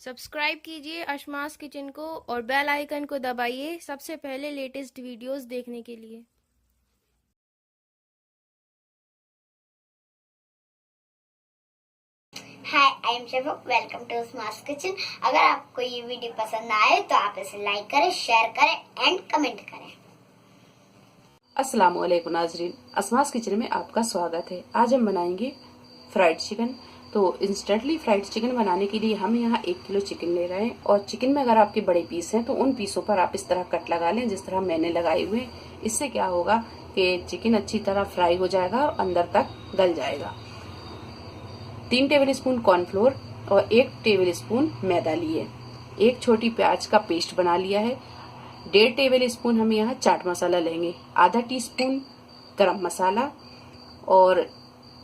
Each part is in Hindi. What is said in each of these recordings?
सब्सक्राइब कीजिए अशमास किचन को और बेल आइकन को दबाइए सबसे पहले लेटेस्ट वीडियोस देखने के लिए। Hi, I am Shaba. Welcome to smart kitchen. अगर आपको ये वीडियो पसंद आए तो आप इसे लाइक करें, शेयर करें एंड कमेंट करें। अस्सलाम वालेकुम नाजरीन, अस्मास किचन में आपका स्वागत है। आज हम बनाएंगे फ्राइड चिकन। तो इंस्टेंटली फ्राइड चिकन बनाने के लिए हम यहाँ 1 किलो चिकन ले रहे हैं और चिकन में अगर आपके बड़े पीस हैं तो उन पीसों पर आप इस तरह कट लगा लें जिस तरह मैंने लगाए हुए हैं। इससे क्या होगा कि चिकन अच्छी तरह फ्राई हो जाएगा और अंदर तक गल जाएगा। 3 टेबलस्पून कॉर्नफ्लोर और 1 टेबलस्पून मैदा लिए। 1 छोटी प्याज का पेस्ट बना लिया है। 1.5 टेबलस्पून हम यहाँ चाट मसाला लेंगे। आधा टीस्पून गरम मसाला और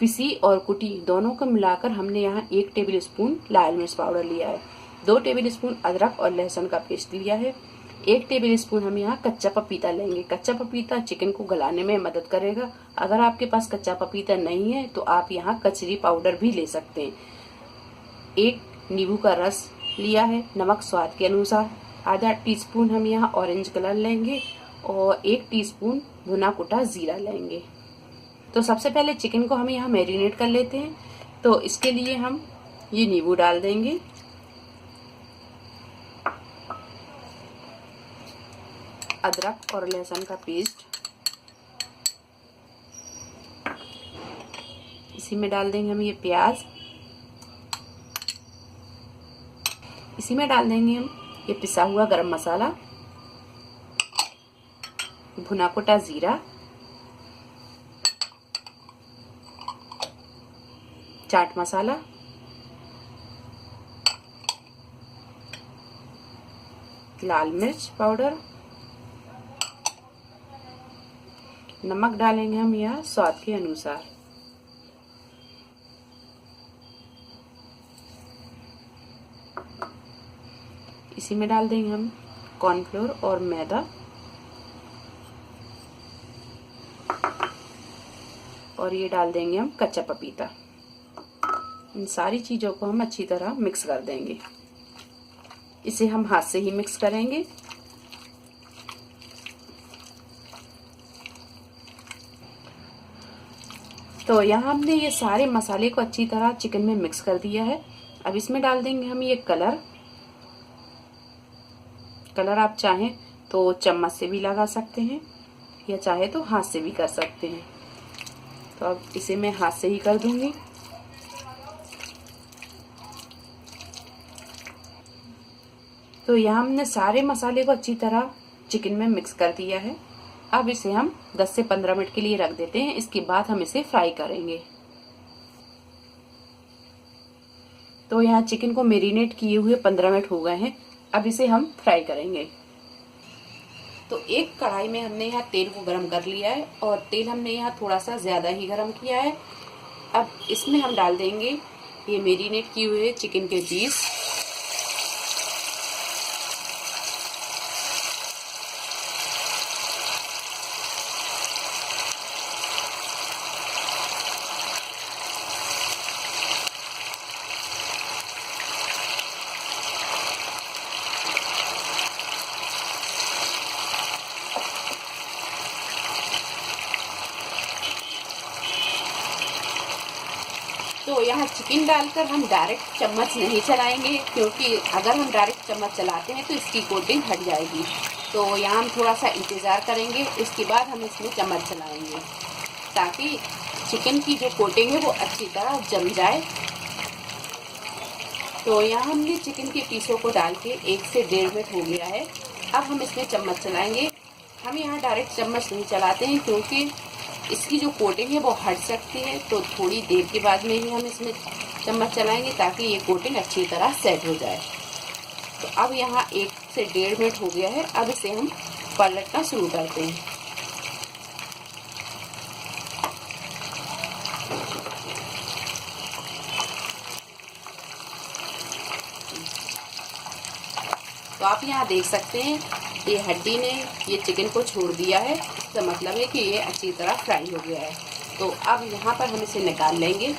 पिसी और कुटी दोनों को मिलाकर हमने यहाँ 1 टेबलस्पून लाल मिर्च पाउडर लिया है। 2 टेबलस्पून अदरक और लहसुन का पेस्ट लिया है। 1 टेबलस्पून हम यहाँ कच्चा पपीता लेंगे। कच्चा पपीता चिकन को गलाने में मदद करेगा। अगर आपके पास कच्चा पपीता नहीं है तो आप यहाँ कचरी पाउडर भी ले सकते हैं। 1 नींबू का रस लिया है। नमक स्वाद के अनुसार। आधा टीस्पून हम यहाँ ऑरेंज कलर लेंगे और 1 टीस्पून भुना कुटा जीरा लेंगे। तो सबसे पहले चिकन को हम यहाँ मैरिनेट कर लेते हैं। तो इसके लिए हम ये नींबू डाल देंगे, अदरक और लहसुन का पेस्ट इसी में डाल देंगे। हम ये प्याज इसी में डाल देंगे। हम ये पिसा हुआ गरम मसाला, भुना कुटा जीरा, चाट मसाला, लाल मिर्च पाउडर, नमक डालेंगे हम यहाँ स्वाद के अनुसार। इसी में डाल देंगे हम कॉर्नफ्लोर और मैदा और ये डाल देंगे हम कच्चा पपीता। इन सारी चीजों को हम अच्छी तरह मिक्स कर देंगे। इसे हम हाथ से ही मिक्स करेंगे। तो यहाँ हमने ये सारे मसाले को अच्छी तरह चिकन में मिक्स कर दिया है। अब इसमें डाल देंगे हम ये कलर आप चाहें तो चम्मच से भी लगा सकते हैं या चाहे तो हाथ से भी कर सकते हैं। तो अब इसे मैं हाथ से ही कर दूंगी। तो यहाँ हमने सारे मसाले को अच्छी तरह चिकन में मिक्स कर दिया है। अब इसे हम 10 से 15 मिनट के लिए रख देते हैं। इसके बाद हम इसे फ्राई करेंगे। तो यहाँ चिकन को मैरिनेट किए हुए 15 मिनट हो गए हैं। अब इसे हम फ्राई करेंगे। तो एक कढ़ाई में हमने यहाँ तेल को गरम कर लिया है और तेल हमने यहाँ थोड़ा सा ज्यादा ही गरम किया है। अब इसमें हम डाल देंगे ये मैरिनेट किए हुए चिकन के पीस। तो यहाँ चिकन डालकर हम डायरेक्ट चम्मच नहीं चलाएंगे, क्योंकि अगर हम डायरेक्ट चम्मच चलाते हैं तो इसकी कोटिंग हट जाएगी। तो यहाँ हम थोड़ा सा इंतज़ार करेंगे। इसके बाद हम इसमें चम्मच चलाएंगे ताकि चिकन की जो कोटिंग है वो अच्छी तरह जम जाए। तो यहाँ हमने चिकन के पीसों को डाल के 1 से 1.5 मिनट हो गया है। अब हम इसमें चम्मच चलाएंगे। हम यहाँ डायरेक्ट चम्मच नहीं चलाते हैं क्योंकि इसकी जो कोटिंग है वो हट सकती है। तो थोड़ी देर के बाद में ही हम इसमें चम्मच चलाएंगे ताकि ये कोटिंग अच्छी तरह सेट हो जाए। तो अब यहाँ 1 से 1.5 मिनट हो गया है। अब इसे हम पलटना शुरू करते हैं। तो आप यहाँ देख सकते हैं ये हड्डी ने ये चिकन को छोड़ दिया है। इसका मतलब है कि ये अच्छी तरह फ्राई हो गया है। तो अब यहाँ पर हम इसे निकाल लेंगे।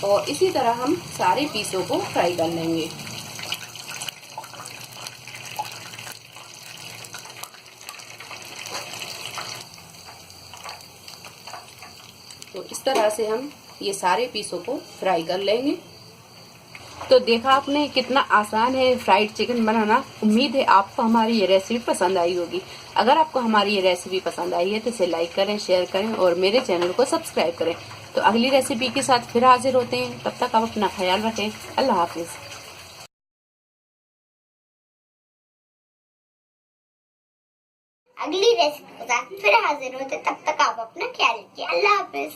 और इसी तरह हम सारे पीसों को फ्राई कर लेंगे। तो इस तरह से हम ये सारे पीसों को फ्राई कर लेंगे। तो देखा आपने कितना आसान है फ्राइड चिकन बनाना। उम्मीद है आपको हमारी ये रेसिपी पसंद आई होगी। अगर आपको हमारी ये रेसिपी पसंद आई है तो इसे लाइक करें, शेयर करें और मेरे चैनल को सब्सक्राइब करें। तो अगली रेसिपी के साथ फिर हाजिर होते हैं। तब तक आप अपना ख्याल रखें। अल्लाह हाफिज। अगली रेसिपी के साथ फिर हाजिर होते, तब तक आप अपना ख्याल रखिए। अल्लाह हाफिज।